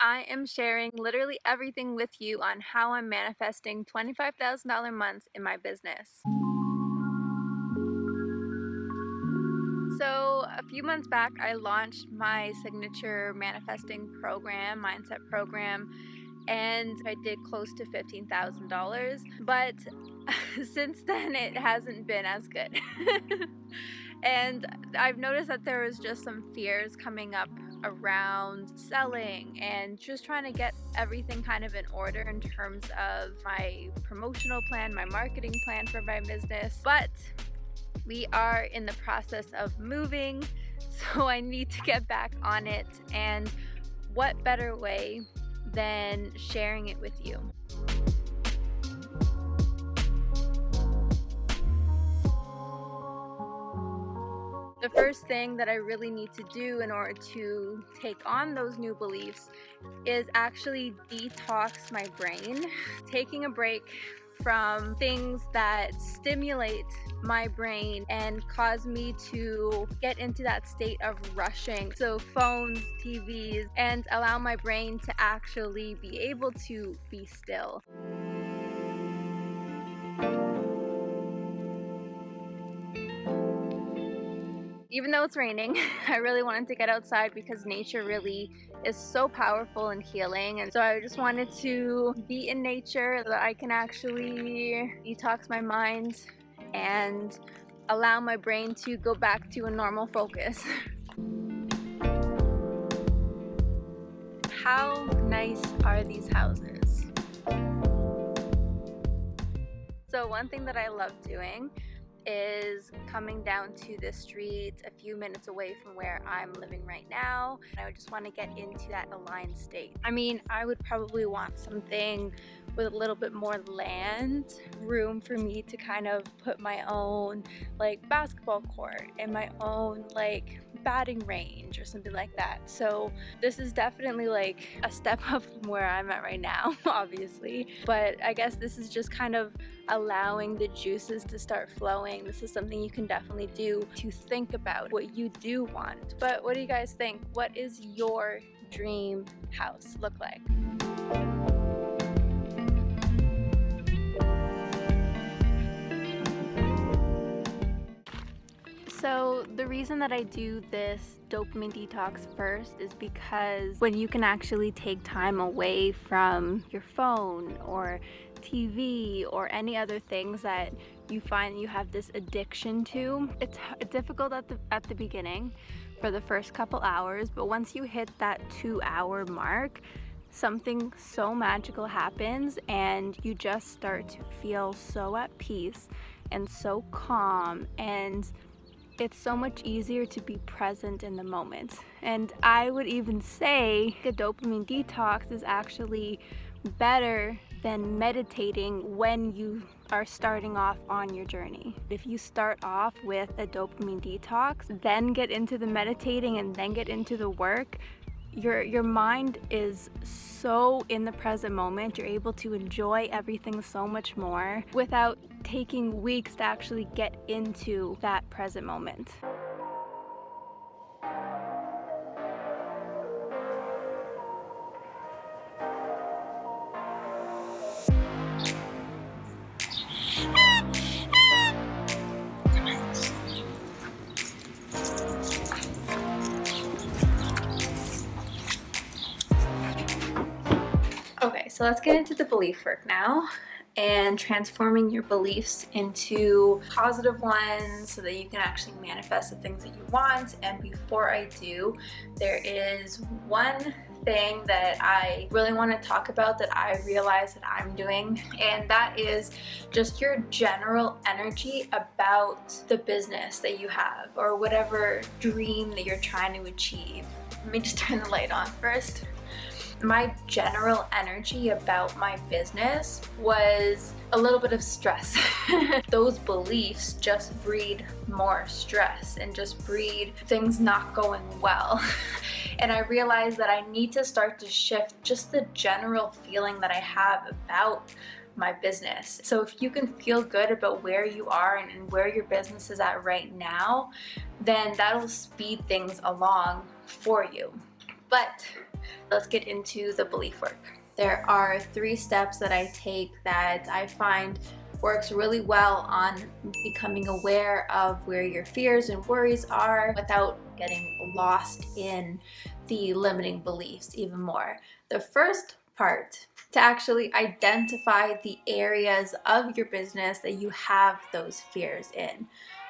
I am sharing literally everything with you on how I'm manifesting $25,000 months in my business. So, a few months back, I launched my signature manifesting program, mindset program, and I did close to $15,000. But since then, it hasn't been as good. And I've noticed that there was just some fears coming up around selling and just trying to get everything kind of in order in terms of my promotional plan, my marketing plan for my business. But we are in the process of moving, so I need to get back on it. And what better way than sharing it with you? The first thing that I really need to do in order to take on those new beliefs is actually detox my brain, taking a break from things that stimulate my brain and cause me to get into that state of rushing. So phones, TVs, and allow my brain to actually be able to be still. Even though it's raining, I really wanted to get outside because nature really is so powerful and healing. And so I just wanted to be in nature so that I can actually detox my mind and allow my brain to go back to a normal focus. How nice are these houses? So one thing that I love doing is coming down to the street a few minutes away from where I'm living right now. I would just want to get into that aligned state. I mean, I would probably want something with a little bit more land room for me to kind of put my own like basketball court and my own like batting range or something like that. So this is definitely like a step up from where I'm at right now, obviously. But I guess this is just kind of allowing the juices to start flowing. This is something you can definitely do to think about what you do want. But what do you guys think? What is your dream house look like? So the reason that I do this dopamine detox first is because when you can actually take time away from your phone or TV or any other things that you find you have this addiction to, it's difficult at the beginning for the first couple hours, but once you hit that 2-hour mark, something so magical happens and you just start to feel so at peace and so calm, and it's so much easier to be present in the moment. And I would even say the dopamine detox is actually better than meditating when you are starting off on your journey. If you start off with a dopamine detox, then get into the meditating and then get into the work, your mind is so in the present moment. You're able to enjoy everything so much more without taking weeks to actually get into that present moment. Okay, so let's get into the belief work now and transforming your beliefs into positive ones so that you can actually manifest the things that you want. And before I do, there is one thing that I really want to talk about that I realize that I'm doing, and that is just your general energy about the business that you have or whatever dream that you're trying to achieve. Let me just turn the light on first. My general energy about my business was a little bit of stress. Those beliefs just breed more stress and just breed things not going well. And I realized that I need to start to shift just the general feeling that I have about my business. So if you can feel good about where you are and where your business is at right now, then that'll speed things along for you. But Let's get into the belief work. There are 3 steps that I take that I find works really well on becoming aware of where your fears and worries are without getting lost in the limiting beliefs even more. The first part, to actually identify the areas of your business that you have those fears in.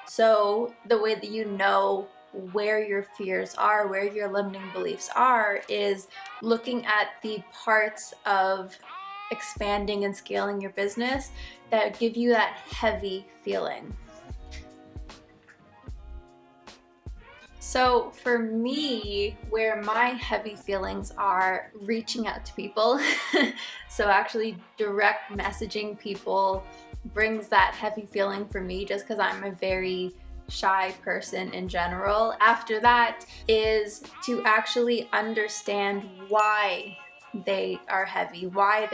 So the way that you know where your fears are, where your limiting beliefs are, is looking at the parts of expanding and scaling your business that give you that heavy feeling. So for me, where my heavy feelings are reaching out to people, so actually direct messaging people brings that heavy feeling for me just because I'm a very shy person in general. After that is to actually understand why they are heavy, why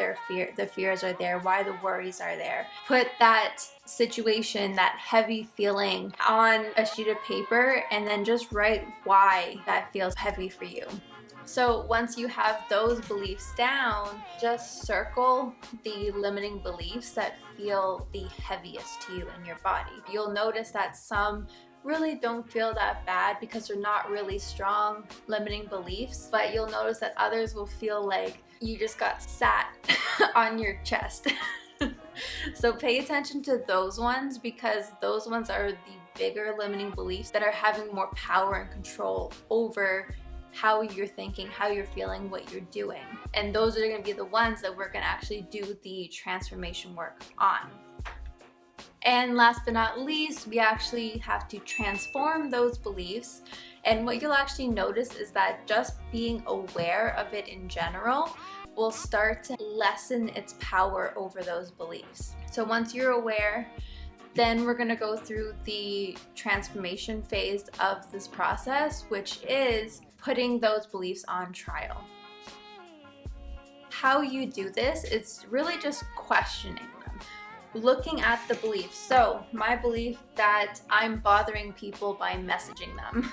the fears are there, why the worries are there. Put that situation, that heavy feeling on a sheet of paper and then just write why that feels heavy for you. So once you have those beliefs down, just circle the limiting beliefs that feel the heaviest to you in your body. You'll notice that some really don't feel that bad because they're not really strong limiting beliefs, but you'll notice that others will feel like you just got sat on your chest. So pay attention to those ones because those ones are the bigger limiting beliefs that are having more power and control over how you're thinking, how you're feeling, what you're doing. And those are going to be the ones that we're going to actually do the transformation work on. And last but not least, we actually have to transform those beliefs. And what you'll actually notice is that just being aware of it in general will start to lessen its power over those beliefs. So once you're aware, then we're going to go through the transformation phase of this process, which is putting those beliefs on trial. How you do this is really just questioning them, looking at the beliefs. So my belief that I'm bothering people by messaging them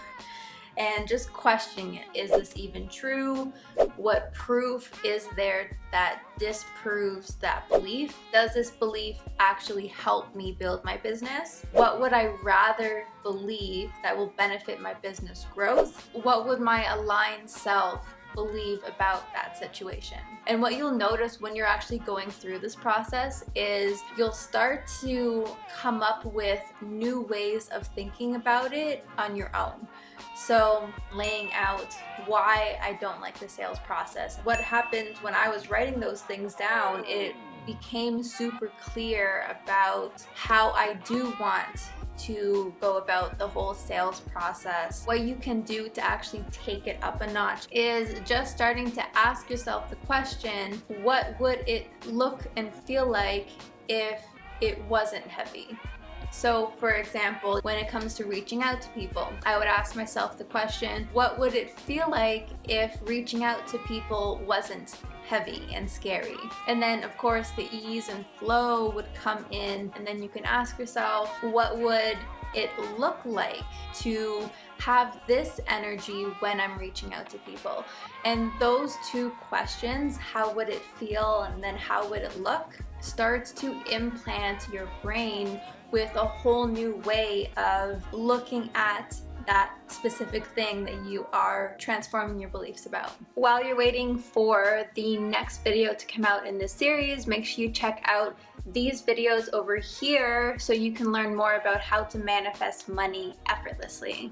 and just questioning it. Is this even true? What proof is there that disproves that belief? Does this belief actually help me build my business? What would I rather believe that will benefit my business growth? What would my aligned self believe about that situation? And what you'll notice when you're actually going through this process is you'll start to come up with new ways of thinking about it on your own. So laying out why I don't like the sales process. What happened when I was writing those things down, it became super clear about how I do want to go about the whole sales process. What you can do to actually take it up a notch is just starting to ask yourself the question, what would it look and feel like if it wasn't heavy? So for example, when it comes to reaching out to people, I would ask myself the question, what would it feel like if reaching out to people wasn't heavy and scary? And then of course the ease and flow would come in, and then you can ask yourself, what would it look like to have this energy when I'm reaching out to people? And those 2 questions, how would it feel and then how would it look, starts to implant your brain with a whole new way of looking at that specific thing that you are transforming your beliefs about. While you're waiting for the next video to come out in this series, make sure you check out these videos over here so you can learn more about how to manifest money effortlessly.